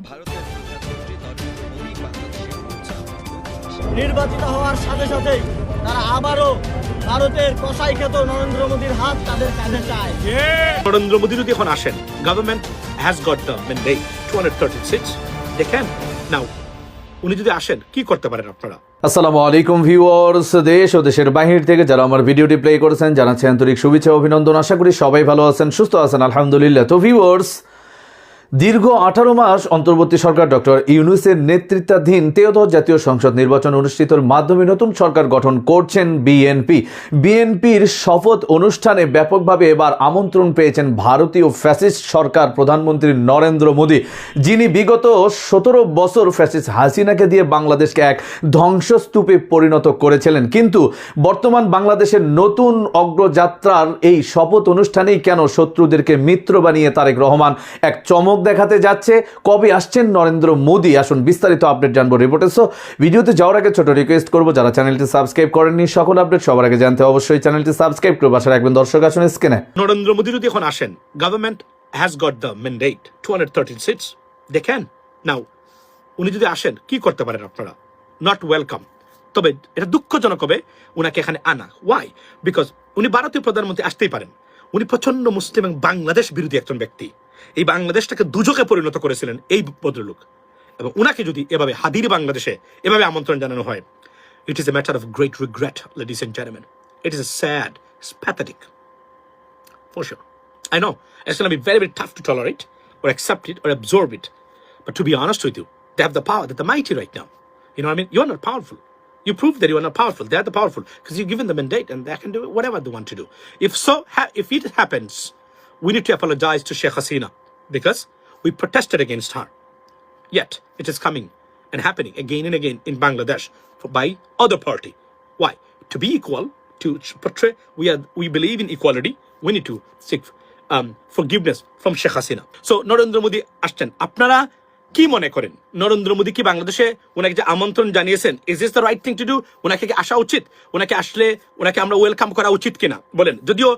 ভারতের প্রধানমন্ত্রী নরেন্দ্র মোদী বাংলাদেশে পৌঁছান। নির্বাচিত হওয়ার সাথে সাথেই তারা আবারও ভারতের কসাই খ্যাত নরেন্দ্র মোদীর হাত তাদের কাঁধে চায়। নরেন্দ্র মোদী যদি এখন আসেন, government has got the mandate 236, they can now. উনি যদি আসেন, কি করতে পারেন আপনারা? আসসালামু আলাইকুম ভিউয়ার্স, দেশ ও দেশের বাহির থেকে যারা আমার ভিডিওটি প্লে করেছেন জানাচ্ছি আন্তরিক শুভেচ্ছা অভিনন্দন। আশা করি সবাই ভালো আছেন, সুস্থ আছেন, আলহামদুলিল্লাহ। তো ভিউয়ার্স, দীর্ঘ 18 মাস অন্তর্বর্তী সরকার ডক্টর ইউনূসের নেতৃত্বাধীন 13th জাতীয় সংসদ নির্বাচন অনুষ্ঠিতর মাধ্যমে নতুন সরকার গঠন করছেন বিএনপির শপথ অনুষ্ঠানে ব্যাপকভাবে এবার আমন্ত্রণ পেয়েছেন ভারতীয় ফ্যাসিস্ট সরকার প্রধানমন্ত্রী নরেন্দ্র মোদী, যিনি বিগত 17 বছর ফ্যাসিস্ট হাসিনাকে দিয়ে বাংলাদেশকে এক ধ্বংসস্তূপে পরিণত করেছিলেন। কিন্তু বর্তমান বাংলাদেশের নতুন অগ্রযাত্রার এই শপথ অনুষ্ঠানেই কেন শত্রুদেরকে মিত্র বানিয়ে তারেক রহমান এক চমক দেখাতে যাচ্ছে? কবে আসছেন নরেন্দ্র মোদী? আসুন বিস্তারিত আপডেট জানবো রিপোর্টে। সো ভিডিওতে যাওয়ার আগে ছোট রিকোয়েস্ট করবো, যারা চ্যানেলটি সাবস্ক্রাইব করেননি সকল আপডেট সবার আগে জানতে অবশ্যই চ্যানেলটি সাবস্ক্রাইব করে পাশে রাখবেন। দর্শক আসুন স্ক্রিনে। নরেন্দ্র মোদী যদি এখন আসেন, government has got the mandate 236, they can now. উনি যদি আসেন, কি করতে পারেন আপনারা? Not welcome. তবে এটা দুঃখজনক হবে উনাকে এখানে আনা। ওয়াই? বিকজ উনি ভারতীয় প্রধানমন্ত্রী আসতেই পারেন। উনি প্রচন্ড মুসলিম এবং বাংলাদেশ বিরোধী একজন ব্যক্তি। এই বাংলাদেশটাকে দুজকে পরিণত করেছিলেন এই ভদ্রলোক। এবং উনাকে যদি এভাবে হাদির বাংলাদেশে এভাবে আমন্ত্রণ জানানো হয়, it is a matter of great regret, ladies and gentleman. It is a sad, it's pathetic for sure. I know it's going to be very, very tough to tolerate or accept it or absorb it. But to be honest with you, they have the power. They're the mighty right now. You know what I mean? You're not powerful. You prove that you are not powerful. They are the powerful because you've given them a mandate and they can do whatever they want to do. If it happens, we need to apologize to Sheikh Hasina because we protested against her. Yet it is coming and happening again and again in Bangladesh by other party. Why? To be equal, to portray we believe in equality. We need to seek forgiveness from Sheikh Hasina. So Narendra Modi আসছেন, আপনারা কি মনে করেন? নরেন্দ্র মোদী কি বাংলাদেশে ওনাকে যে আমন্ত্রণ জানিয়েছেন, is this the right thing to do? ওনাকে কি আসা উচিত? ওনাকে আসলে ওনাকে আমরা ওয়েলকাম করা উচিত কিনা বলেন? যদিও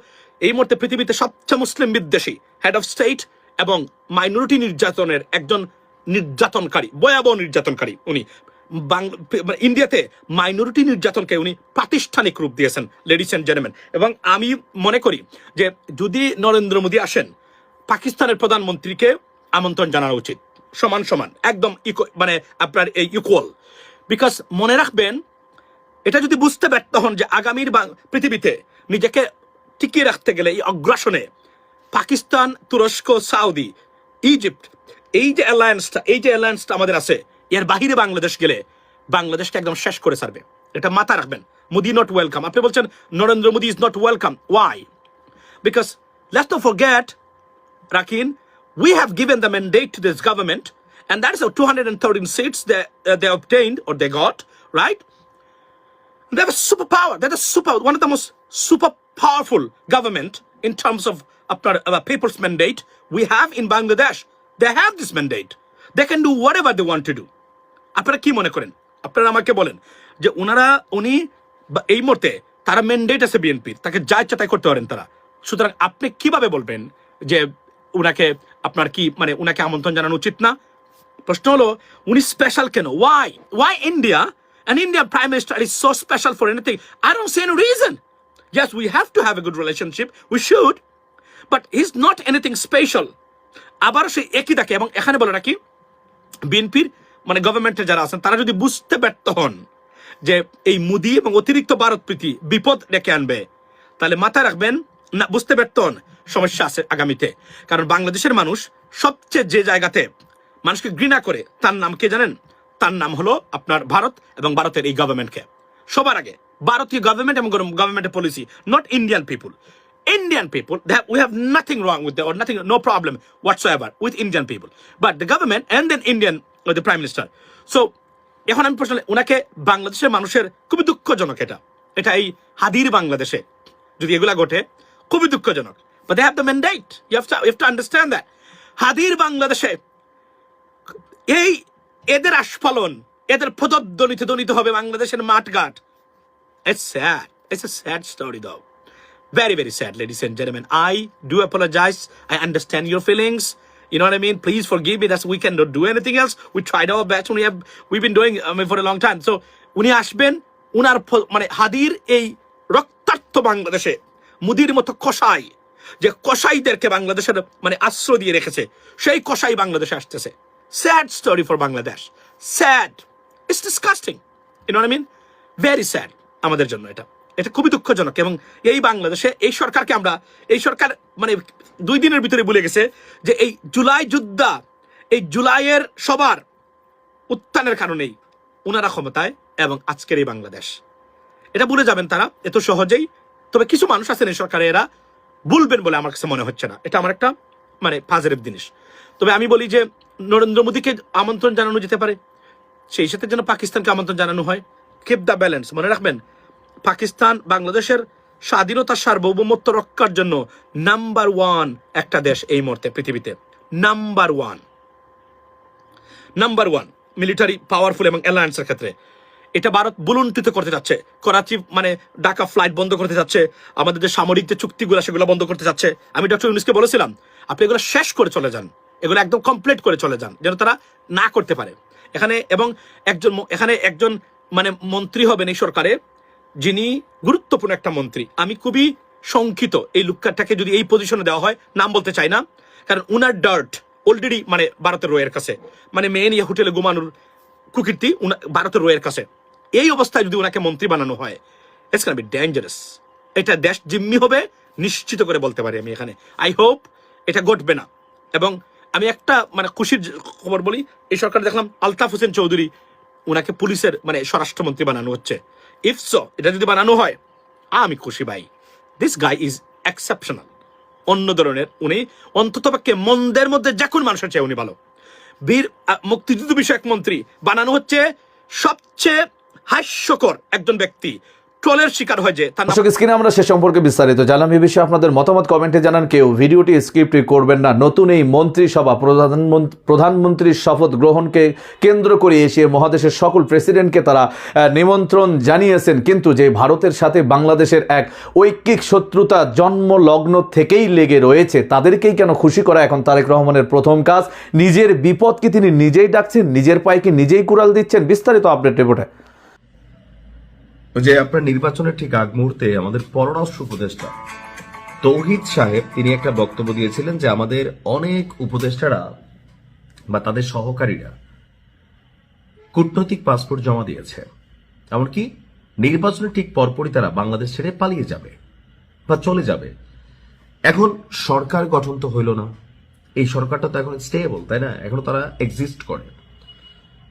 এই মুহূর্তে পৃথিবীতে সবচেয়ে মুসলিম বিদ্বেষী হেড অফ স্টেট এবং মাইনরিটি নির্যাতনের একজন নির্যাতনকারী, ভয়াবহ নির্যাতনকারী উনি। ইন্ডিয়াতে মাইনরিটি নির্যাতনকে উনি প্রাতিষ্ঠানিক রূপ দিয়েছেন, লেডিস এন্ড জেন্টলম্যান। এবং আমি মনে করি যে যদি নরেন্দ্র মোদী আসেন, পাকিস্তানের প্রধানমন্ত্রীকে আমন্ত্রণ জানানো উচিত, সমান সমান, একদম মানে আপনার এই ইকুয়াল। বিকজ মনে রাখবেন, এটা যদি বুঝতে ব্যর্থ হন যে আগামীর পৃথিবীতে নিজেকে টিকিয়ে রাখতে গেলে এই অগ্রাসনে পাকিস্তান, তুরস্ক, সৌদি, ইজিপ্ট, এই যে অ্যালায়েন্সটা আমাদের আছে, এর বাহিরে বাংলাদেশ গেলে বাংলাদেশকে একদম শেষ করে ছাড়বে। এটা মাথা রাখবেন। Modi not welcome. আপনি বলছেন Narendra Modi is not welcome. Why? Because let's not forget, Rakin, we have given the mandate to this government, and that is 213 seats they obtained or they got, right? They have a superpower. They're one of the most super powerful government in terms of people's mandate we have in Bangladesh. They have this mandate. They can do whatever they want to do. আপনারা কি মনে করেন? আপনারা আমাকে বলেন যে উনি এই মুহূর্তে তারা ম্যান্ডেট আছে বিএনপির, তাকে যা ইচ্ছা তাই করতে পারেন তারা। সুতরাং আপনি কিভাবে বলবেন যে উনাকে আপনার কি মানে উনাকে আমন্ত্রণ জানানো উচিত না? প্রশ্ন হলো উনি স্পেশাল কেন? Why India and Indian Prime Minister is so special for anything? I don't see any reason. Yes, we have to have a good relationship. We should. But he's not anything special. আবার সেই একই থাকে। এবং এখানে বলে রাখি, বিএনপির মানে গভর্নমেন্টের যারা আছেন তারা যদি বুঝতে ব্যর্থ হন যে এই মোদি এবং অতিরিক্ত ভারত প্রীতি বিপদ ডেকে আনবে, তাহলে মাথায় রাখবেন, না বুঝতে ব্যর্থ হন, সমস্যা আছে আগামীতে। কারণ বাংলাদেশের মানুষ সবচেয়ে যে জায়গাতে মানুষকে ঘৃণা করে, তার নাম কে জানেন? তার নাম হলো আপনার ভারত এবং ভারতের এই গভর্নমেন্টকে। সবার আগে ভারতীয় গভর্নমেন্ট এবং গভর্নমেন্টের policy, not Indian people. Indian people, we have nothing wrong with them or nothing, no problem whatsoever with Indian people. But the government and then Indian, or the Prime Minister. So, এখন আমি প্রশ্ন, ওনাকে বাংলাদেশের মানুষের খুবই দুঃখজনক এটা এই হাদির বাংলাদেশে যদি এগুলা ঘটে, খুবই দুঃখজনক। But they have the mandate. You have to understand that. হাদির বাংলাদেশে এই এদের আস্ফালন, এদের প্রদদ্বনিতে দনিত হবে বাংলাদেশের মাঠঘাট। It's sad. It's a sad story though. Very, very sad, ladies and gentlemen. I do apologize. I understand your feelings. You know what I mean? Please forgive me. We cannot do anything else. We tried our best. We've been doing for a long time. So উনি আসবেন, উনার মানে হাদির এই রক্তাক্ত বাংলাদেশে মুদির মতো কসাই, যে কসাইদেরকে বাংলাদেশের মানে আশ্রয় দিয়ে রেখেছে, সেই কসাই বাংলাদেশে আসতেছে। Sad story for Bangladesh, sad, it's disgusting, you know what I mean, very sad আমাদের জন্য। এটা খুবই দুঃখজনক। এবং এই বাংলাদেশে এই সরকারকে আমরা, এই সরকার মানে 2 দিনের ভিতরে ভুলে গেছে যে এই জুলাই যোদ্ধা, এই জুলাইয়ের সবার উত্থানের কারণেই ওনারা ক্ষমতায় এবং আজকের এই বাংলাদেশ, এটা ভুলে যাবেন তারা এত সহজেই। তবে কিছু মানুষ আছেন এই সরকারে, এরা ভুলবেন বলে আমার কাছে মনে হচ্ছে না। এটা আমার একটা মানে পজিটিভ জিনিস। তবে আমি বলি যে নরেন্দ্র মোদীকে আমন্ত্রণ জানানো যেতে পারে, সেই সাথে যেন পাকিস্তানকে আমন্ত্রণ জানানো হয়। কিপ দ্য ব্যালেন্স, মনে রাখবেন পাকিস্তান বাংলাদেশের স্বাধীনতা সার্বভৌমত্ব রক্ষার জন্য নাম্বার 1 একটা দেশ এই মুহূর্তে পৃথিবীতে, নাম্বার 1 মিলিটারি পাওয়ারফুল এবং অ্যালায়েন্সের ক্ষেত্রে। এটা ভারত বুলুন্টিত করতে যাচ্ছে, করাচি মানে ঢাকা ফ্লাইট বন্ধ করতে যাচ্ছে, আমাদের যে সামরিক যে চুক্তিগুলো সেগুলো বন্ধ করতে যাচ্ছে। আমি ডক্টর ইউনূসকে বলেছিলাম আপনি এগুলো শেষ করে চলে যান, এগুলো একদম কমপ্লিট করে চলে যান, যেন তারা না করতে পারে এখানে। এবং এখানে একজন মানে মন্ত্রী হবেন এই সরকারে, যিনি গুরুত্বপূর্ণ একটা মন্ত্রী। আমি খুবই শঙ্কিত এই লোকটাকে যদি এই পজিশনে দেওয়া হয়, নাম বলতে চাই না, কারণ উনার ডার্ট অলরেডি মানে ভারতের রয়ের কাছে, মানে মেন ইয়ে হোটেলে ঘুমানোর কুকীর্তি ভারতের রয়ের কাছে। এই অবস্থায় যদি ওনাকে মন্ত্রী বানানো হয়, ইটস গোনা বি ডেঞ্জারাস। এটা দেশ জিম্মি হবে নিশ্চিত করে বলতে পারি আমি এখানে। আই হোপ এটা ঘটবে না। এবং আমি একটা মানে খুশির খবর বলি, এই সরকার দেখলাম আলতাফ হোসেন চৌধুরী, ওনাকে পুলিশের মানে স্বরাষ্ট্রমন্ত্রী বানানো হচ্ছে। ইফ সো, এটা যদি বানানো হয় আমি খুশি ভাই। দিস গাই ইজ এক্সেপশনাল, অন্য ধরনের। উনি অন্ততপক্ষে মন্দের মধ্যে যে কোনো মানুষের চেয়ে উনি ভালো। বীর মুক্তিযুদ্ধ বিষয়ক মন্ত্রী বানানো হচ্ছে সবচেয়ে হাস্যকর একজন ব্যক্তি, ট্রলের শিকার হয় যে তার দর্শক স্ক্রিনে আমরা সে সম্পর্কে বিস্তারিত জানলাম। এই বিষয়ে আপনাদের মতামত কমেন্টে জানান। কেউ ভিডিওটি স্ক্রিপ্ট করবেন না। নতুন এই মন্ত্রিসভা প্রধানমন্ত্রীর শপথ গ্রহণকে কেন্দ্র করে এশিয়া মহাদেশের সকল প্রেসিডেন্টকে তারা নিমন্ত্রণ জানিয়েছেন, কিন্তু যে ভারতের সাথে বাংলাদেশের এক ঐক্যিক শত্রুতা জন্মলগ্ন থেকেই লেগে রয়েছে, তাদেরকেই কেন খুশি করা এখন তারেক রহমানের প্রথম কাজ? নিজের বিপদকে তিনি নিজেই ডাকছেন, নিজের পায়ে কি নিজেই কুড়াল দিচ্ছেন? বিস্তারিত আপডেট রিপোর্টে। যে আপনার নির্বাচনের ঠিক আগ মুহূর্তে আমাদের পররাষ্ট্র উপদেষ্টা তৌহিদ সাহেব তিনি একটা বক্তব্য দিয়েছিলেন যে আমাদের অনেক উপদেষ্টারা বা তাদের সহকারীরা কূটনৈতিক পাসপোর্ট জমা দিয়েছে, এমনকি নির্বাচনের ঠিক পরপরই তারা বাংলাদেশ ছেড়ে পালিয়ে যাবে বা চলে যাবে। এখন সরকার গঠন তো হইল না, এই সরকারটা তো এখন স্টেবল, তাই না? এখনো তারা এক্সিস্ট করে।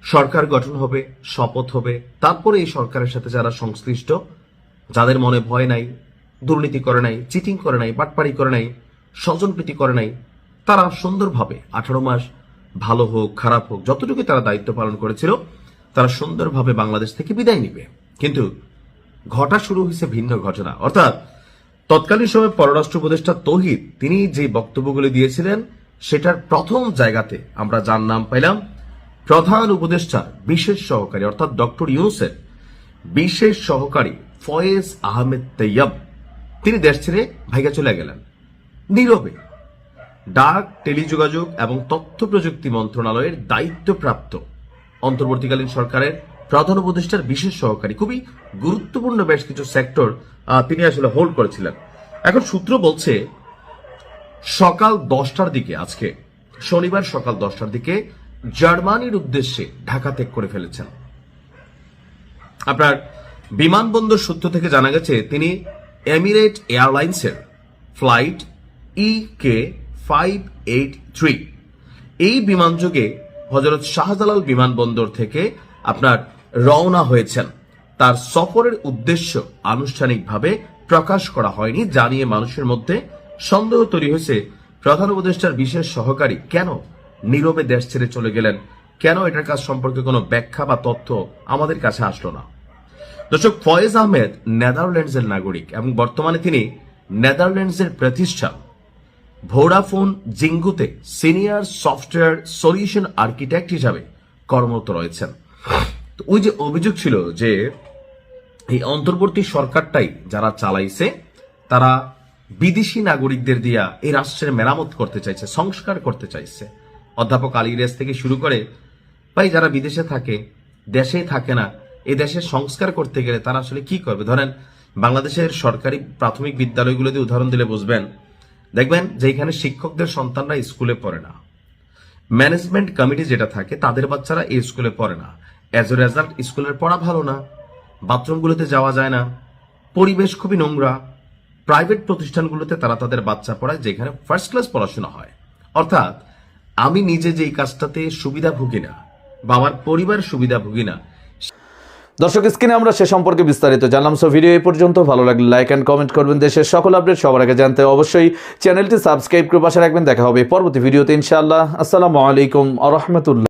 সরকার গঠন হবে, শপথ হবে, তারপরে এই সরকারের সাথে যারা সংশ্লিষ্ট, যাদের মনে ভয় নাই, দুর্নীতি করে নাই, চিটিং করে নাই, বাটপাড়ি করে নাই, স্বজনপ্রীতি করে নাই, তারা সুন্দরভাবে 18 মাস ভালো হোক খারাপ হোক যতটুকু তারা দায়িত্ব পালন করেছিল, তারা সুন্দরভাবে বাংলাদেশ থেকে বিদায় নিবে। কিন্তু ঘটা শুরু হয়েছে ভিন্ন ঘটনা। অর্থাৎ তৎকালীন সময় পররাষ্ট্র উপদেষ্টা তৌহিদ তিনি যে বক্তব্যগুলি দিয়েছিলেন, সেটার প্রথম জায়গাতে আমরা যার নাম পাইলাম প্রধান উপদেষ্টা বিশেষ সহকারী, অর্থাৎ ডক্টর ইউনূসের বিশেষ সহকারী ফয়েজ আহমেদ তৈয়ব। তিনি দেশ ছেড়ে ভাইগা চলে গেলেন নীরবে। ডাক, টেলিযোগাযোগ এবং তথ্য প্রযুক্তি মন্ত্রণালয়ের দায়িত্বপ্রাপ্ত অন্তর্বর্তীকালীন সরকারের প্রধান উপদেষ্টার বিশেষ সহকারী, খুবই গুরুত্বপূর্ণ বেশ কিছু সেক্টর তিনি আসলে হোল্ড করেছিলেন। এখন সূত্র বলছে সকাল 10টার দিকে, আজকে শনিবার সকাল 10টার দিকে জার্মানির উদ্দেশ্যে ঢাকা ত্যাগ করে ফেলেছেন। আপনার বিমানবন্দর সূত্র থেকে জানা গেছে তিনি এমিরেট এয়ারলাইন্সের ফ্লাইট EK583 এই বিমানযোগে হযরত শাহজালাল বিমানবন্দর থেকে আপনার রওনা হয়েছেন। তার সফরের উদ্দেশ্য আনুষ্ঠানিকভাবে প্রকাশ করা হয়নি, জানিয়ে মানুষের মধ্যে সন্দেহ তৈরি হয়েছে প্রধান উপদেষ্টার বিশেষ সহকারী কেন নীরবে দেশ ছেড়ে চলে গেলেন, কেন এটার কাজ সম্পর্কে কোনো ব্যাখ্যা বা তথ্য আমাদের কাছে আসলো না। দর্শক, ফয়েজ আহমেদ নেদারল্যান্ডসের নাগরিক এবং বর্তমানে তিনি নেদারল্যান্ডসের প্রতিষ্ঠান ভোডাফোন জিঙ্গুতে সিনিয়র সফটওয়্যার সলিউশন আর্কিটেক্ট হিসাবে কর্মরত রয়েছেন। তো ওই যে অভিযোগ ছিল যে এই অন্তর্বর্তী সরকারটাই যারা চালাইছে, তারা বিদেশি নাগরিকদের দিয়া এই রাষ্ট্রের মেরামত করতে চাইছে, সংস্কার করতে চাইছে। অধ্যাপক আলী ইলিয়াস থেকে শুরু করে ভাই যারা বিদেশে থাকে, দেশেই থাকে না, এই দেশের সংস্কার করতে গেলে তারা আসলে কি করবে? ধরেন বাংলাদেশের সরকারি প্রাথমিক বিদ্যালয়গুলোতে উদাহরণ দিলে বুঝবেন, দেখবেন যে এখানে শিক্ষকদের সন্তানরা স্কুলে পড়ে না, ম্যানেজমেন্ট কমিটি যেটা থাকে তাদের বাচ্চারা এই স্কুলে পড়ে না। অ্যাজ এ রেজাল্ট স্কুলের পড়া ভালো না, বাথরুমগুলোতে যাওয়া যায় না, পরিবেশ খুবই নোংরা। প্রাইভেট প্রতিষ্ঠানগুলোতে তারা তাদের বাচ্চা পড়ায় যেখানে ফার্স্ট ক্লাস পড়াশোনা হয়। অর্থাৎ আমি নিজে যেই কাজটাতে সুবিধা ভুগি না বা আমার পরিবার সুবিধা ভুগি না। দর্শক, স্ক্রিনে আমরা সে সম্পর্কে বিস্তারিত জানলাম। সো ভিডিও এই পর্যন্ত। ভালো লাগলে লাইক অ্যান্ড কমেন্ট করবেন। দেশের সকল আপডেট সবার আগে জানতে অবশ্যই চ্যানেলটি সাবস্ক্রাইব করে পাশে রাখবেন। দেখা হবে পরবর্তী ভিডিওতে ইনশাআল্লাহ। আসসালামু আলাইকুম ওয়া রাহমাতুল্লাহ।